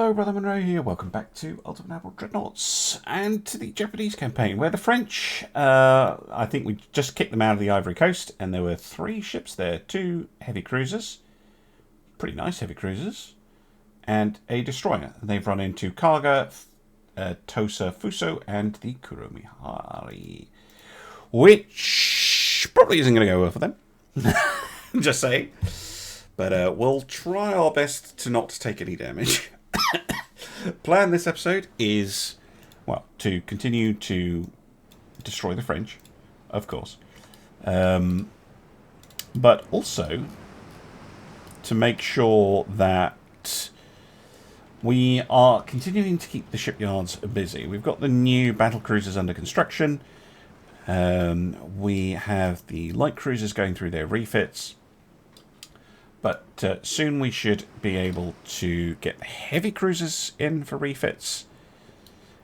Hello, Brother Monroe here. Welcome back to Ultimate Naval Dreadnoughts and to the Japanese campaign, where the French, I think we just kicked them out of the Ivory Coast, and there were 3 ships there, 2 heavy cruisers, pretty nice heavy cruisers, and a destroyer. And they've run into Kaga, Tosa Fuso, and the Kuromihari, which probably isn't going to go well for them. Just saying. But we'll try our best to not take any damage. Plan this episode is, well, to continue to destroy the French, of course. But also to make sure that we are continuing to keep the shipyards busy. We've got the new battle cruisers under construction. We have the light cruisers going through their refits. But soon we should be able to get the heavy cruisers in for refits.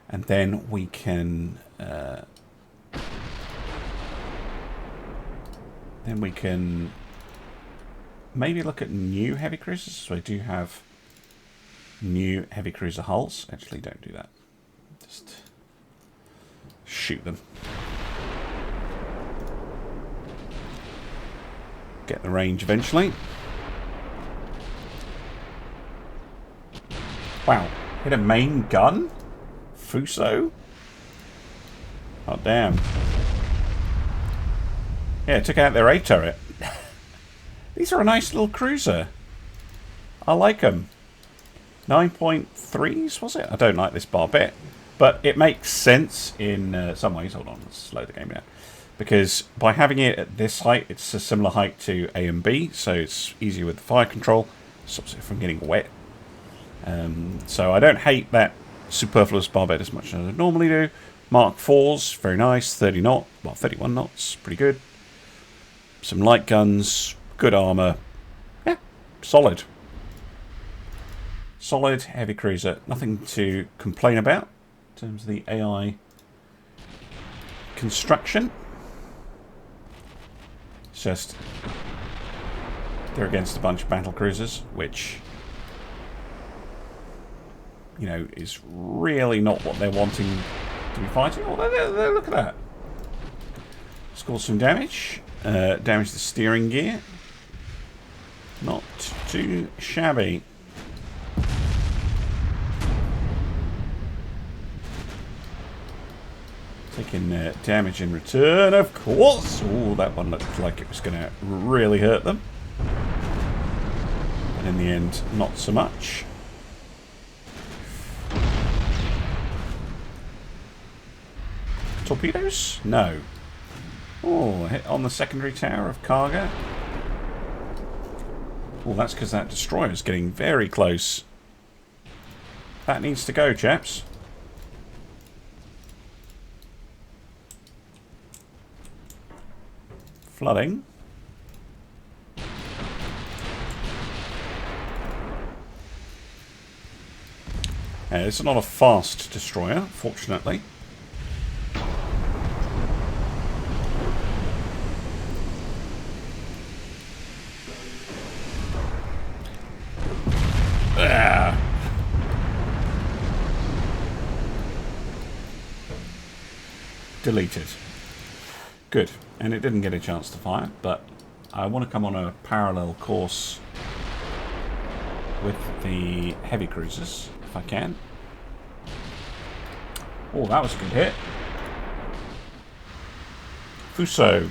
And then we can... maybe look at new heavy cruisers. So I do have new heavy cruiser hulls. Actually, don't do that. Just shoot them. Get the range eventually. Wow, hit a main gun? Fuso? Oh, damn. Yeah, took out their A turret. These are a nice little cruiser. I like them. 9.3s, was it? I don't like this bar bit. But it makes sense in some ways. Hold on, let's slow the game down. Because by having it at this height, it's a similar height to A and B, so it's easier with the fire control. Stops it from getting wet. So I don't hate that superfluous barbette as much as I normally do. Mark 4s, very nice, 30 knot, well 31 knots, pretty good. Some light guns, good armour, yeah, solid. Solid heavy cruiser, nothing to complain about in terms of the AI construction. It's just they're against a bunch of battle cruisers, which, you know, is really not what they're wanting to be fighting. Oh, look at that. Score some damage. Damage the steering gear. Not too shabby. Taking damage in return, of course. Oh, that one looked like it was going to really hurt them. But in the end, not so much. Torpedoes? No. Oh, hit on the secondary tower of Kaga. Oh, that's because that destroyer's getting very close. That needs to go, chaps. Flooding. It's not a fast destroyer, fortunately. Deleted. Good. And it didn't get a chance to fire, but I want to come on a parallel course with the heavy cruisers, if I can. Oh, that was a good hit. Fuso.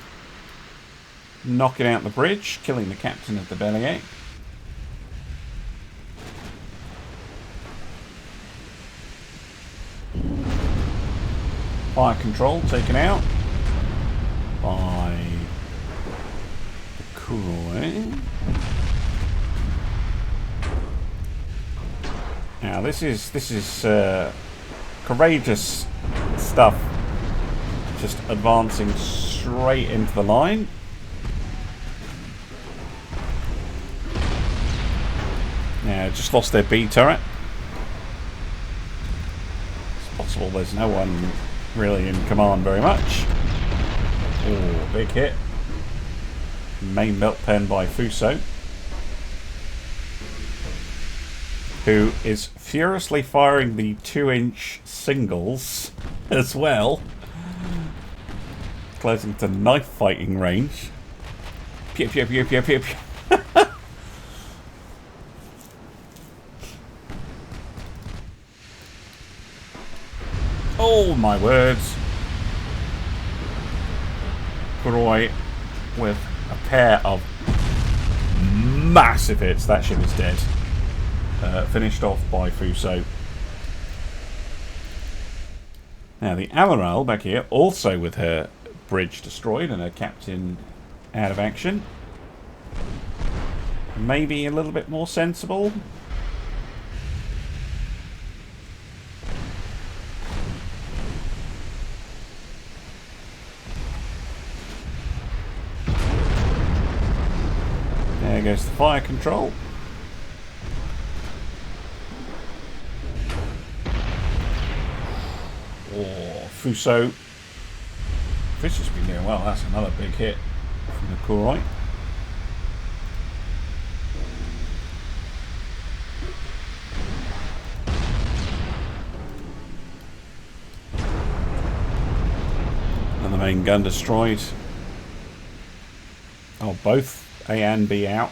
Knocking out the bridge, killing the captain of the Bellier. Fire control taken out by the Kuroi. Now this is courageous stuff. Just advancing straight into the line. Now just lost their B turret. It's possible there's no one really in command very much. Oh, big hit. Main belt pen by Fuso. who is furiously firing the 2-inch singles as well. Closing to knife fighting range. Pew, pew, pew, pew, pew, pew. Oh my words. Roy with a pair of massive hits. That ship is dead. Finished off by Fuso. Now the Amiral back here, also with her bridge destroyed and her captain out of action. Maybe a little bit more sensible. There goes the fire control. Oh, Fuso. Fuso's been doing well. That's another big hit from the Kuroi. And the main gun destroyed. Oh, both A and B out.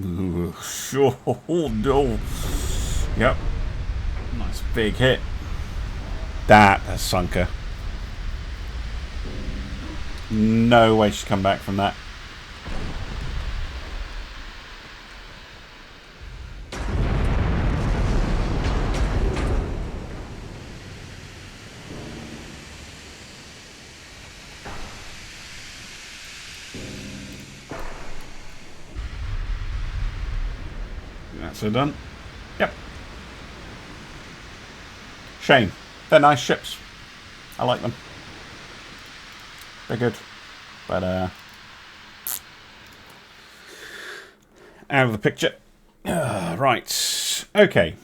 Ooh, sure. Oh, no. Yep. Nice big hit. That has sunk her. No way she's come back from that. That's her done. Yep. Shame. They're nice ships. I like them. They're good. But, out of the picture. Right. Okay.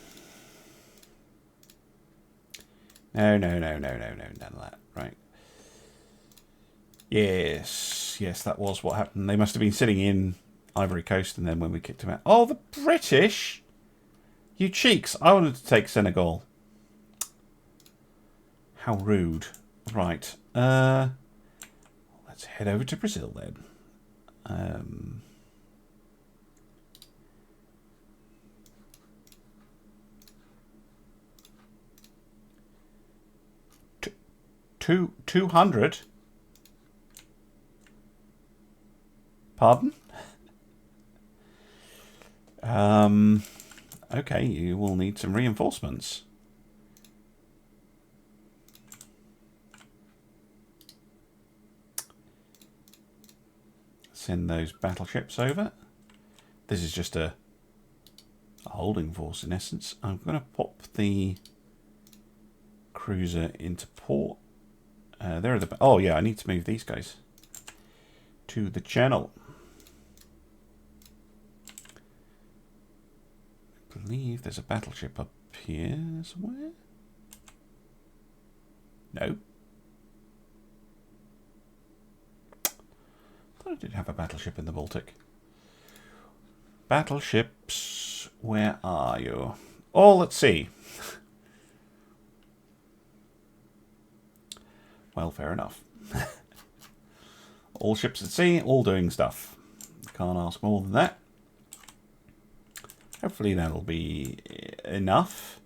No, none of that. Right. Yes. Yes, that was what happened. They must have been sitting in Ivory Coast, and then when we kicked them out... Oh, the British! You cheeks! I wanted to take Senegal. How rude. Right. Let's head over to Brazil, then. 200? Pardon? Okay, you will need some reinforcements. Send those battleships over. This is just a holding force in essence. I'm going to pop the cruiser into port. There are the... Oh yeah, I need to move these guys to the channel. I believe there's a battleship up here somewhere. No. Thought I did have a battleship in the Baltic. Battleships, where are you? Oh, let's see. Well, fair enough. All ships at sea, all doing stuff. Can't ask more than that. Hopefully that'll be enough.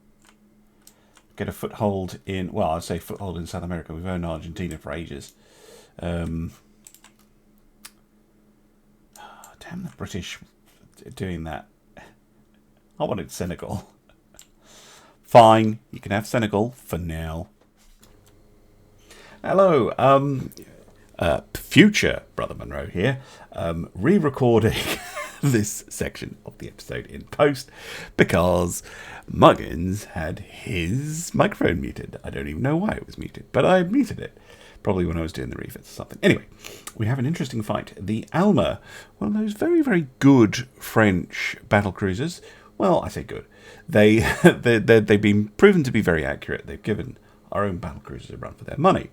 Get a foothold in... Well, I'd say foothold in South America. We've owned Argentina for ages. Damn the British doing that. I wanted Senegal. Fine, you can have Senegal for now. Hello, future Brother Monroe here, re-recording this section of the episode in post because Muggins had his microphone muted. I don't even know why it was muted, but I muted it. Probably when I was doing the refits or something. Anyway, we have an interesting fight. The Alma, one of those very, very good French battle cruisers. Well, I say good. They've been proven to be very accurate. They've given our own battle cruisers a run for their money.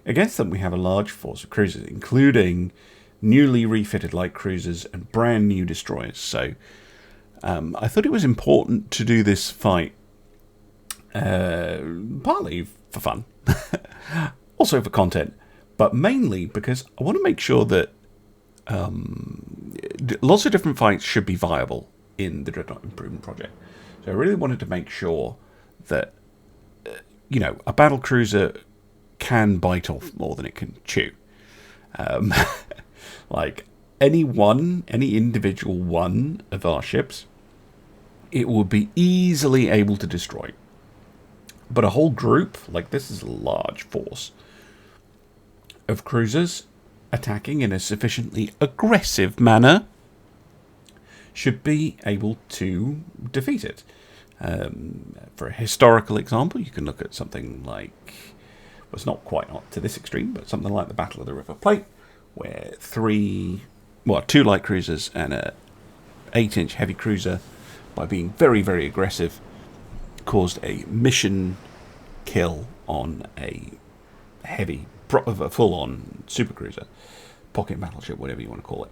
Against them, we have a large force of cruisers, including newly refitted light cruisers, and brand new destroyers. So I thought it was important to do this fight, partly for fun, also for content, but mainly because I want to make sure that lots of different fights should be viable in the Dreadnought Improvement Project. So I really wanted to make sure that, a battle cruiser can bite off more than it can chew. Like any individual one of our ships, it would be easily able to destroy. But a whole group, like this is a large force of cruisers attacking in a sufficiently aggressive manner, should be able to defeat it. For a historical example, you can look at something like, well, it's not quite up to this extreme, but something like the Battle of the River Plate, where 2 light cruisers and a 8-inch heavy cruiser, by being very, very aggressive, caused a mission kill on a heavy, full-on supercruiser, pocket battleship, whatever you want to call it.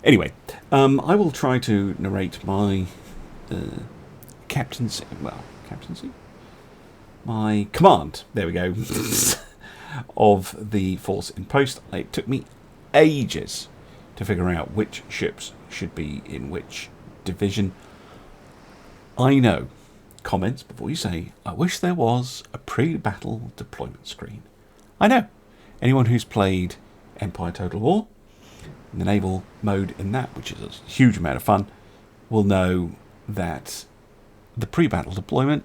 Anyway, I will try to narrate my captaincy, my command, there we go, of the force in post. It took me ages to figure out which ships should be in which division. I know, comments before you say, I wish there was a pre-battle deployment screen. I know, anyone who's played Empire Total War, in the naval mode in that, which is a huge amount of fun, will know that the pre-battle deployment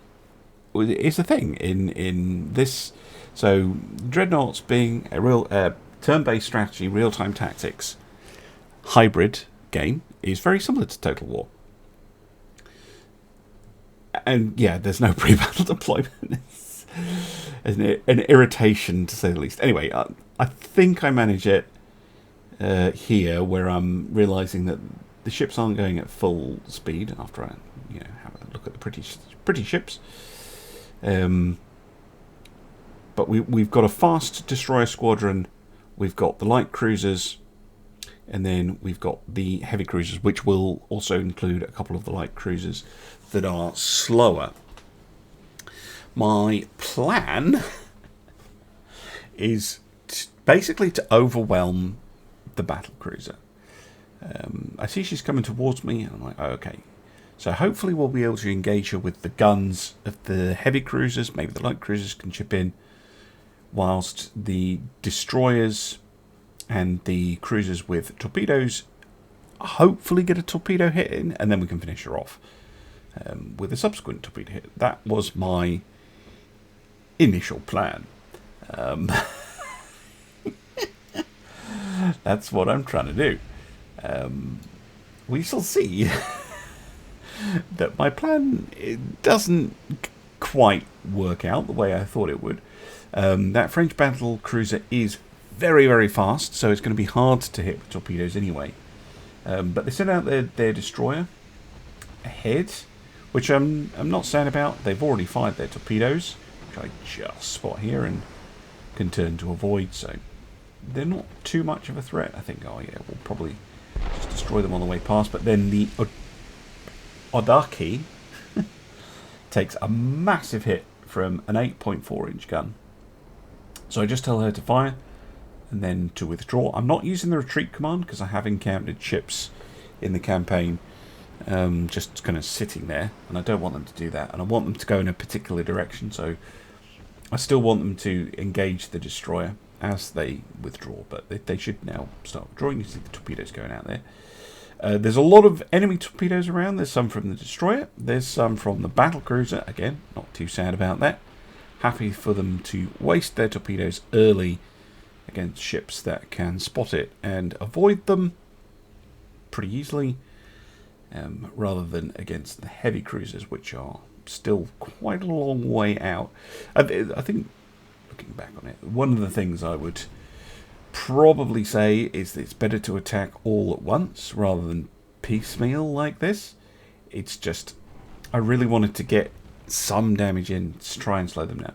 is a thing in this. So Dreadnoughts being a real turn-based strategy, real-time tactics hybrid game is very similar to Total War. And yeah, there's no pre-battle deployment. It's an irritation, to say the least. Anyway, I think I manage it here, where I'm realising that the ships aren't going at full speed after I have a look at the pretty ships. But we've got a fast destroyer squadron, we've got the light cruisers, and then we've got the heavy cruisers, which will also include a couple of the light cruisers that are slower. My plan is basically to overwhelm the battle cruiser. I see she's coming towards me, and I'm like, oh, okay. So hopefully we'll be able to engage her with the guns of the heavy cruisers. Maybe the light cruisers can chip in, whilst the destroyers and the cruisers with torpedoes hopefully get a torpedo hit in, and then we can finish her off with a subsequent torpedo hit. That was my initial plan. That's what I'm trying to do. We shall see that my plan, it doesn't quite work out the way I thought it would. That French battle cruiser is very, very fast, so it's going to be hard to hit with torpedoes anyway. But they sent out their destroyer ahead, which I'm not sad about. They've already fired their torpedoes, which I just spot here and can turn to avoid, so they're not too much of a threat. I think, oh yeah, we'll probably just destroy them on the way past. But then the Odaki takes a massive hit from an 8.4-inch gun. So I just tell her to fire and then to withdraw. I'm not using the retreat command because I have encountered ships in the campaign just kind of sitting there, and I don't want them to do that, and I want them to go in a particular direction, so I still want them to engage the destroyer as they withdraw, but they should now start withdrawing. You see the torpedoes going out there. There's a lot of enemy torpedoes around. There's some from the destroyer, there's some from the battle cruiser. Again, not too sad about that. Happy for them to waste their torpedoes early against ships that can spot it and avoid them pretty easily, rather than against the heavy cruisers, which are still quite a long way out. I think, looking back on it, one of the things I would probably say is that it's better to attack all at once rather than piecemeal like this. It's just, I really wanted to get some damage in to try and slow them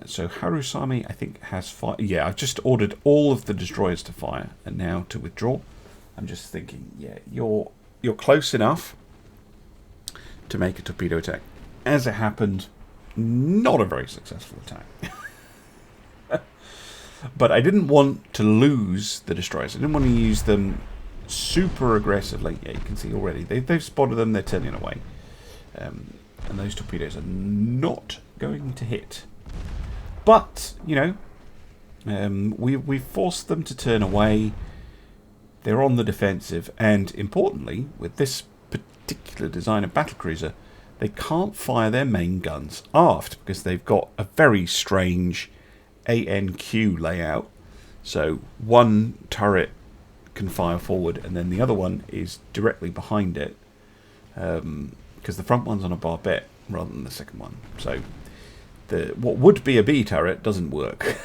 So Harusami, I think, has fire. Yeah, I've just ordered all of the destroyers to fire, and now to withdraw. I'm just thinking, yeah, you're close enough to make a torpedo attack. As it happened, not a very successful attack. But I didn't want to lose the destroyers. I didn't want to use them super aggressively. Yeah, you can see already. They've spotted them. They're turning away. And those torpedoes are not going to hit. But, you know, we've forced them to turn away. They're on the defensive. And importantly, with this particular design of battlecruiser, they can't fire their main guns aft because they've got a very strange ANQ layout. So one turret can fire forward and then the other one is directly behind it, because the front one's on a barbette rather than the second one. So what would be a B turret doesn't work.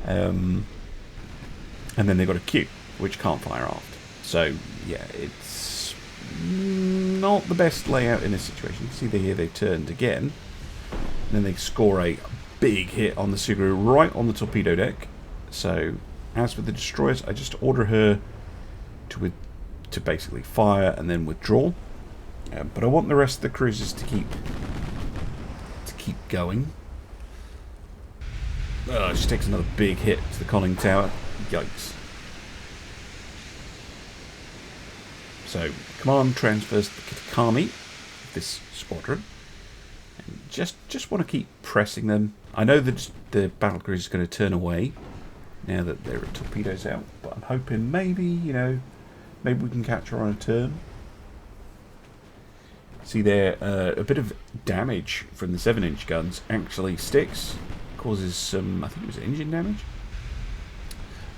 And then they've got a Q, which can't fire aft. So yeah, it's not the best layout in this situation. You can see here they've turned again, and then they score a big hit on the Suguru right on the torpedo deck. So as with the destroyers, I just order her to basically fire and then withdraw. But I want the rest of the cruisers to keep going. Oh, she takes another big hit to the conning tower. Yikes. So command transfers to the Kitakami, this squadron. And just want to keep pressing them. I know that the battlecruiser is going to turn away now that there are torpedoes out, but I'm hoping maybe, you know, maybe we can catch her on a turn. See there, a bit of damage from the 7-inch guns actually sticks, causes some, I think it was engine damage.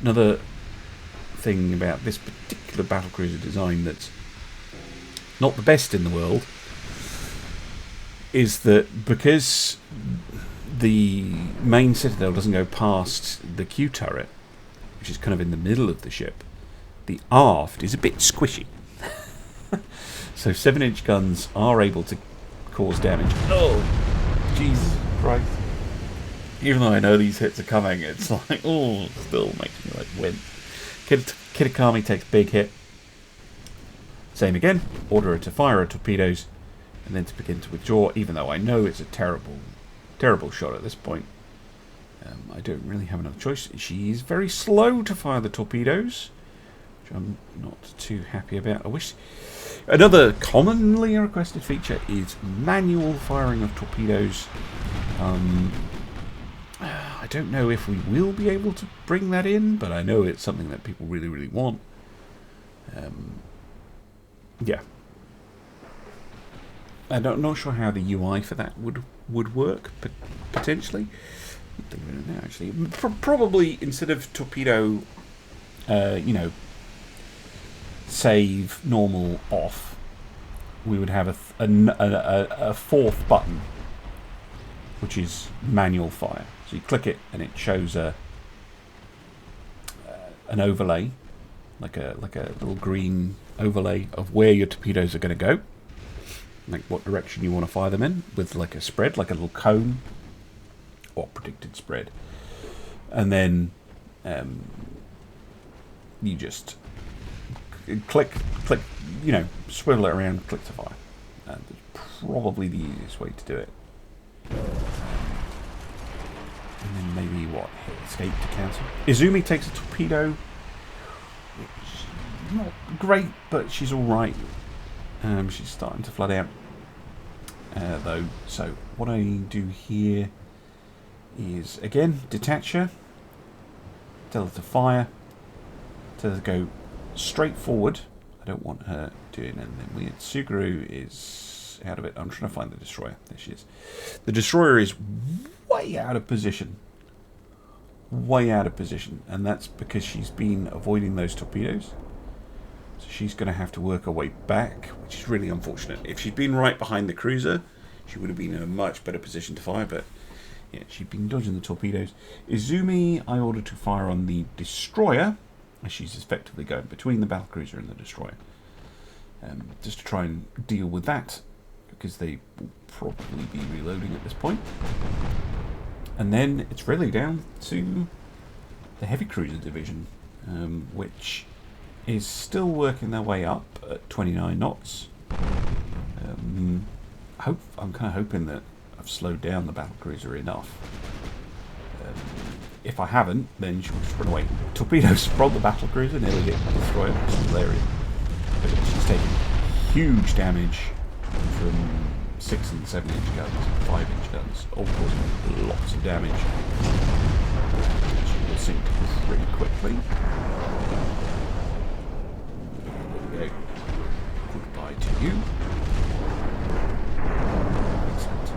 Another thing about this particular battlecruiser design that's not the best in the world is that because the main citadel doesn't go past the Q turret, which is kind of in the middle of the ship, the aft is a bit squishy. So 7-inch guns are able to cause damage. Oh, Jesus Christ. Even though I know these hits are coming, it's like, oh, still makes me like win. Kitakami takes big hit. Same again, order her to fire her torpedoes, and then to begin to withdraw, even though I know it's a terrible, terrible shot at this point. I don't really have another choice. She's very slow to fire the torpedoes, which I'm not too happy about. I wish... Another commonly requested feature is manual firing of torpedoes. I don't know if we will be able to bring that in, but I know it's something that people really, really want. Yeah. I'm not sure how the UI for that would work, but potentially. I don't know, actually. Probably instead of torpedo, you know, save normal off, we would have a fourth button, which is manual fire. So you click it and it shows an overlay, like a little green overlay of where your torpedoes are going to go, like what direction you want to fire them in, with like a spread, like a little cone or predicted spread, and then you just click, you know, swivel it around, click to fire. That's probably the easiest way to do it. And then maybe what? Hit escape to cancel. Izumi takes a torpedo. Which not great, but she's all right. She's starting to flood out, though. So what I do here is again detach her, tell her to fire, tell her to go straight forward. I don't want her doing anything weird. Suguru is out of it. I'm trying to find the destroyer. There she is. The destroyer is way out of position. Way out of position. And that's because she's been avoiding those torpedoes. So she's going to have to work her way back, which is really unfortunate. If she'd been right behind the cruiser, she would have been in a much better position to fire. But yeah, she'd been dodging the torpedoes. Izumi, I ordered to fire on the destroyer, as she's effectively going between the battlecruiser and the destroyer. Just to try and deal with that because they will probably be reloading at this point. And then it's really down to the heavy cruiser division, which is still working their way up at 29 knots. I'm kind of hoping that I've slowed down the battlecruiser enough. If I haven't, then she'll just run away. Torpedoes from the battlecruiser nearly get destroyed, which is hilarious. But she's taking huge damage from 6 and 7 inch guns, 5 inch guns, all causing lots of damage. She will sink pretty quickly. There we go. Goodbye to you. Excellent.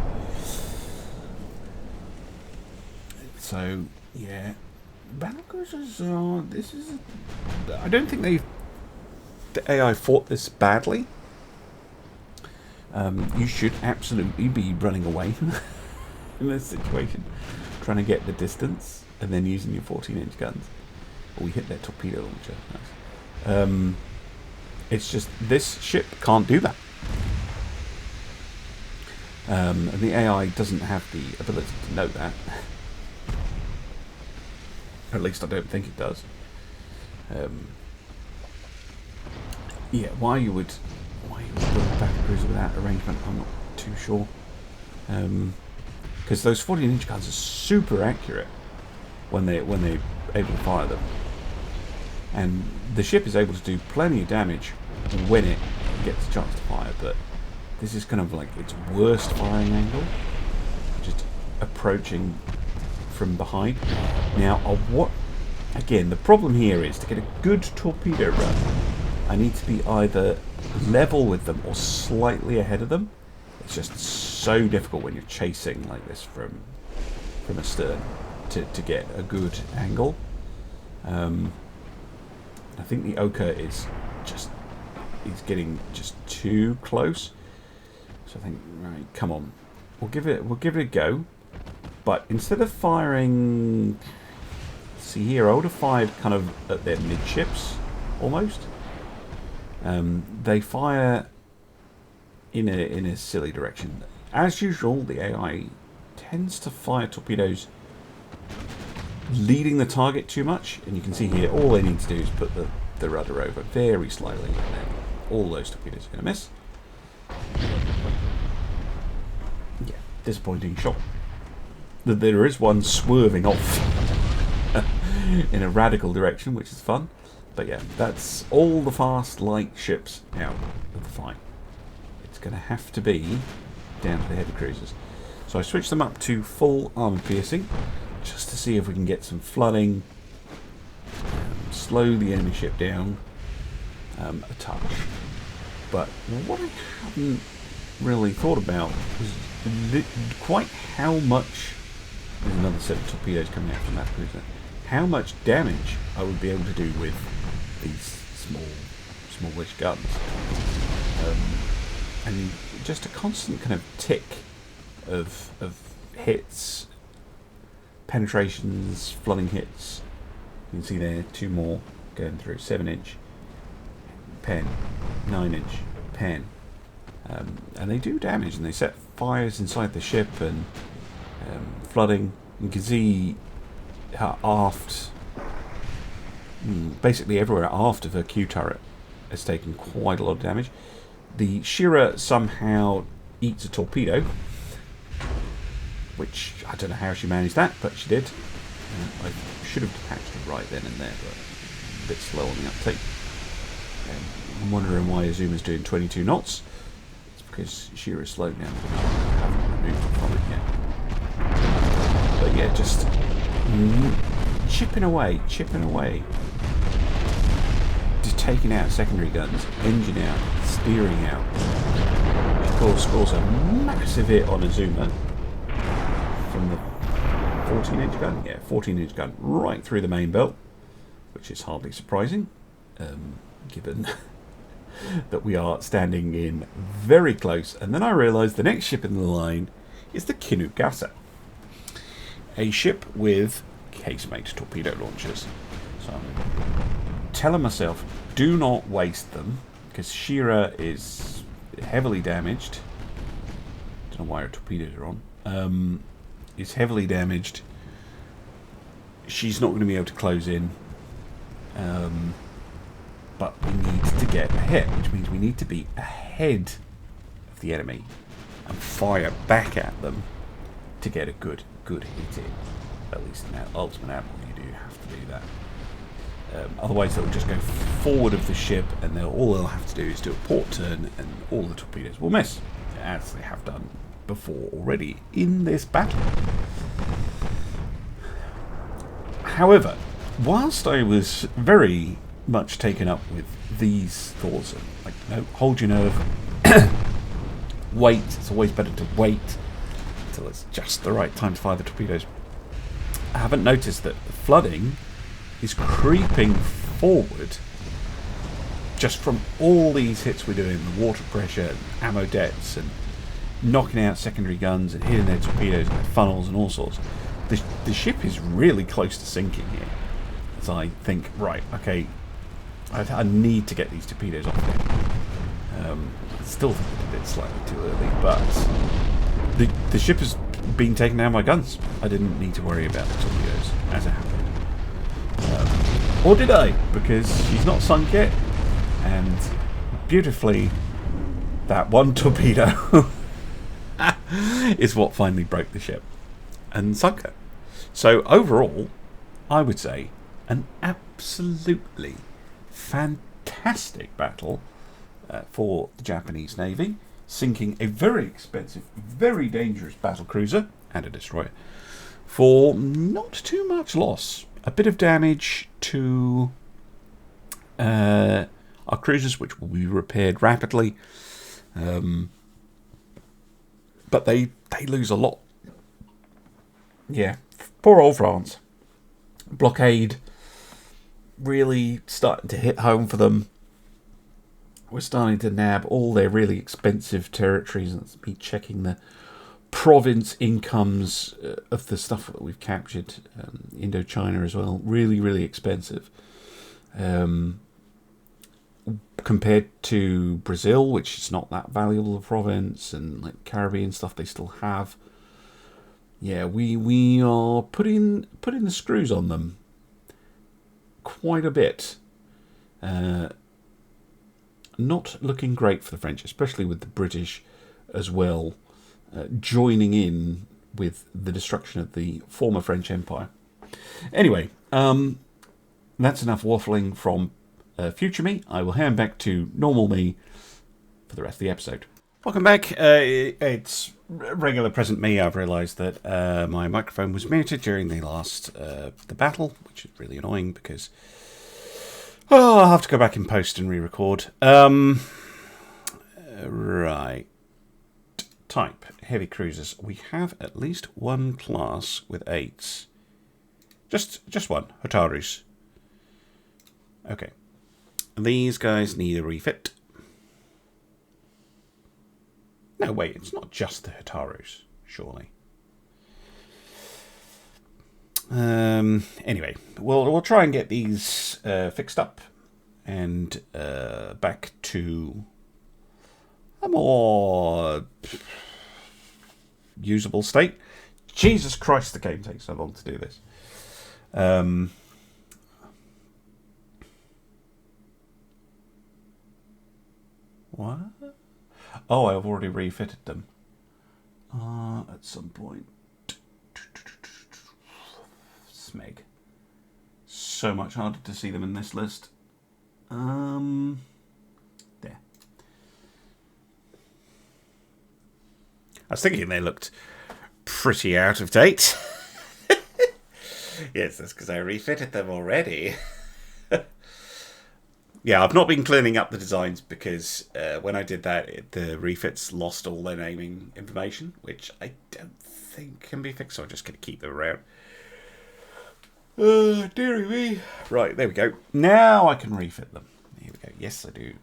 So, yeah, battlecruisers are. This is. I don't think the AI fought this badly. You should absolutely be running away in this situation, trying to get the distance, and then using your 14-inch guns. Oh, we hit their torpedo launcher. Nice. It's just this ship can't do that, and the AI doesn't have the ability to know that. Or at least I don't think it does. Yeah, why you would build a battlecruiser with that arrangement, I'm not too sure. Because those 14-inch guns are super accurate when they're able to fire them, and the ship is able to do plenty of damage when it gets a chance to fire. But this is kind of like its worst firing angle, just approaching from behind. Now, again, the problem here is to get a good torpedo run, I need to be either level with them or slightly ahead of them. It's just so difficult when you're chasing like this from astern to get a good angle. I think the Oka is getting just too close. So I think, right, come on, we'll give it a go. But instead of firing, see here, I would have fired kind of at their midships almost. They fire in a silly direction. As usual, the AI tends to fire torpedoes leading the target too much, and you can see here all they need to do is put the rudder over very slightly, and then all those torpedoes are going to miss. Yeah, disappointing shot. There is one swerving off in a radical direction, which is fun. But yeah, that's all the fast light ships out of the fight. It's going to have to be down to the heavy cruisers. So I switched them up to full armor piercing, just to see if we can get some flooding, slow the enemy ship down a touch. But what I haven't really thought about was quite how much. There's another set of torpedoes coming out from that cruiser. How much damage I would be able to do with these smallish guns, and just a constant kind of tick of hits, penetrations, flooding hits. You can see there 2 more going through. 7-inch pen, 9-inch pen, and they do damage, and they set fires inside the ship and flooding. You can see her aft, basically everywhere aft of her Q turret has taken quite a lot of damage. The Shira somehow eats a torpedo, which I don't know how she managed that, but she did. I should have detached it right then and there, but a bit slow on the uptake. I'm wondering why Azuma's doing 22 knots. It's because Shira's slowed down. I haven't removed it from it yet. But yeah, just chipping away. Just taking out secondary guns, engine out, steering out. She, of course, scores a massive hit on Azuma from the 14-inch gun. Yeah, 14-inch gun right through the main belt, which is hardly surprising, given that we are standing in very close. And then I realised the next ship in the line is the Kinugasa, a ship with casemate torpedo launchers. So I'm telling myself, do not waste them, because Shira is heavily damaged know why her torpedoes are on. Is heavily damaged. She's not going to be able to close in. But we need to get ahead, which means we need to be ahead of the enemy and fire back at them to get a good hit in. At least in Ultimate Admiral, you do have to do that. Otherwise, they'll just go forward of the ship, and all they'll have to do is do a port turn, and all the torpedoes will miss, as they have done before already in this battle. However, whilst I was very much taken up with these thoughts, like, hold your nerve, wait. It's always better to wait until it's just the right time to fire the torpedoes. I haven't noticed that the flooding is creeping forward just from all these hits we're doing, the water pressure, and ammo depths, and knocking out secondary guns and hitting their torpedoes and their funnels and all sorts. The ship is really close to sinking here. As I think, right, okay, I need to get these torpedoes off here. I still think it's a bit slightly too early, but the ship has been taken down by guns. I didn't need to worry about the torpedoes as it happened. Or did I? Because she's not sunk yet, and beautifully, that one torpedo is what finally broke the ship and sunk her. So overall, I would say an absolutely fantastic battle for the Japanese Navy, sinking a very expensive, very dangerous battle cruiser and a destroyer for not too much loss. A bit of damage to our cruisers, which will be repaired rapidly, but they lose a lot. Yeah, poor old France. Blockade really starting to hit home for them. We're starting to nab all their really expensive territories. Let's be checking the province incomes of the stuff that we've captured. Indochina as well, really, really expensive. Compared to Brazil, which is not that valuable a province, and like Caribbean stuff they still have. Yeah, we are putting the screws on them quite a bit. Not looking great for the French, especially with the British as well, joining in with the destruction of the former French Empire. Anyway, that's enough waffling from future me. I will hand back to normal me for the rest of the episode. Welcome back. It's regular present me. I've realised that my microphone was muted during the last the battle, which is really annoying because I'll have to go back in post and re-record. Right. Type heavy cruisers. We have at least one class with 8s. Just one. Hotarus. Okay. These guys need a refit. No, wait, it's not just the Hotarus, surely. Anyway, we'll try and get these fixed up and back to a more usable state. Jesus Christ, the game takes so long to do this. What? Oh, I've already refitted them. At some point. Smeg. So much harder to see them in this list. There. I was thinking they looked pretty out of date. Yes, that's because I refitted them already. Yeah, I've not been cleaning up the designs because when I did that, the refits lost all their naming information, which I don't think can be fixed, so I'm just going to keep them around. Dearie me. Right, there we go. Now I can refit them. Here we go. Yes, I do.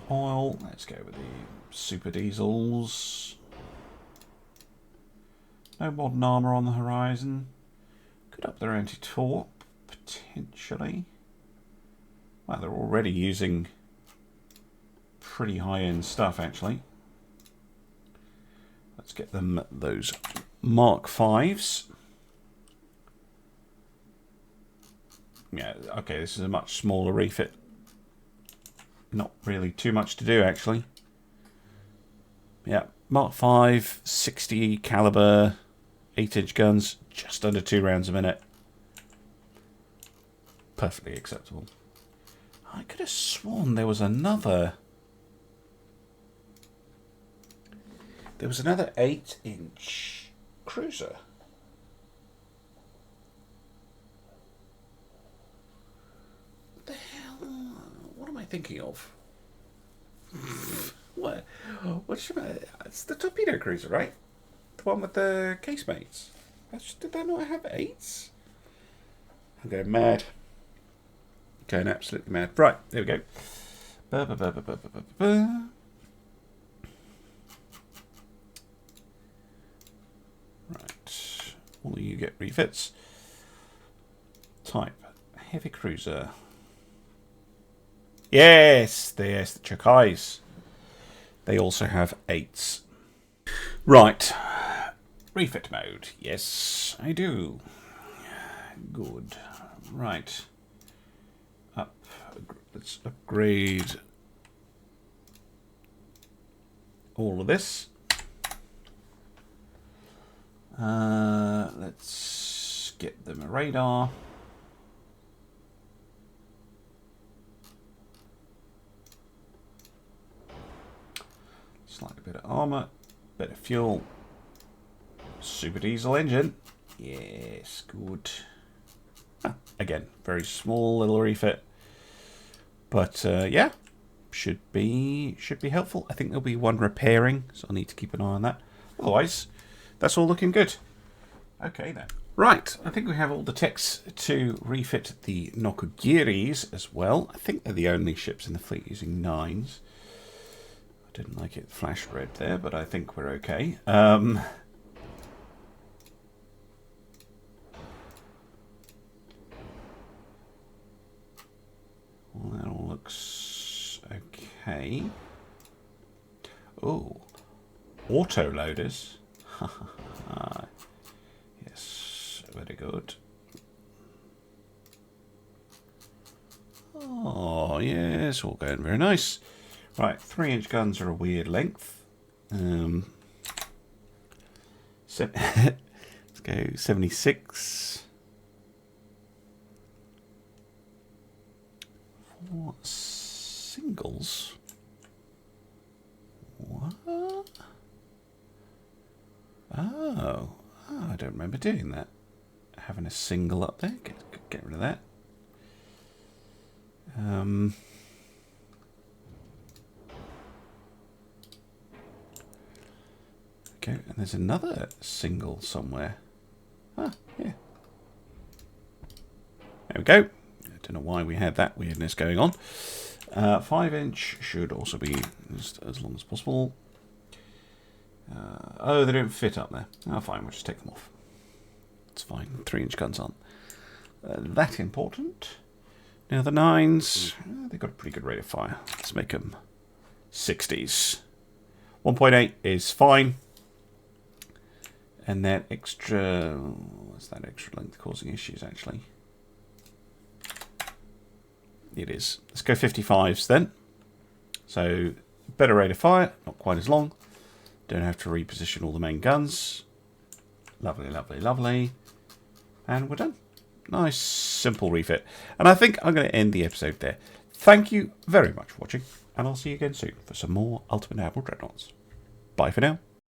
Oil. Let's go with the super diesels. No modern armour on the horizon. Could up their anti-torp, potentially. Well, they're already using pretty high-end stuff, actually. Let's get them those Mark 5s. Yeah, okay, this is a much smaller refit. Not really too much to do, actually. Yeah, Mark 5, 60 caliber, 8-inch guns, just under 2 rounds a minute. Perfectly acceptable. I could have sworn there was another... There was another 8-inch cruiser. What the hell? What am I thinking of? What? It's the torpedo cruiser, right? The one with the casemates. Did that not have 8s? I'm going mad. Going absolutely mad. Right, there we go. Right. All of you get refits. Type. Heavy cruiser. Yes, the Twitchyknees. They also have 8s. Right. Refit mode. Yes, I do. Good. Right. Up. Let's upgrade all of this. Let's get them a radar. Slightly bit of armor, bit of fuel. Super diesel engine. Yes, good. Again, very small little refit, but yeah, should be helpful. I think there'll be one repairing, so I'll need to keep an eye on that. Otherwise, that's all looking good. Okay then. Right, I think we have all the techs to refit the nagebenfro as well. I think they're the only ships in the fleet using 9s. I didn't like it flash red there, but I think we're okay. Well, that all looks okay. Oh, auto loaders. Yes, very good. Oh, yes, all going very nice. Right, 3-inch guns are a weird length. Let's go 76. For singles. What? Oh, I don't remember doing that. Having a single up there. Get rid of that. Okay, and there's another single somewhere. Ah, yeah. There we go. I don't know why we had that weirdness going on. 5-inch should also be as long as possible. Oh, they don't fit up there. Oh, fine, we'll just take them off. It's fine. 3-inch guns aren't that important. Now the 9s, they've got a pretty good rate of fire. Let's make them 60s. 1.8 is fine. And that extra... What's that extra length causing issues, actually? It is. Let's go 55s then. So, better rate of fire. Not quite as long. Don't have to reposition all the main guns. Lovely, lovely, lovely. And we're done. Nice, simple refit. And I think I'm going to end the episode there. Thank you very much for watching. And I'll see you again soon for some more Ultimate Naval Dreadnoughts. Bye for now.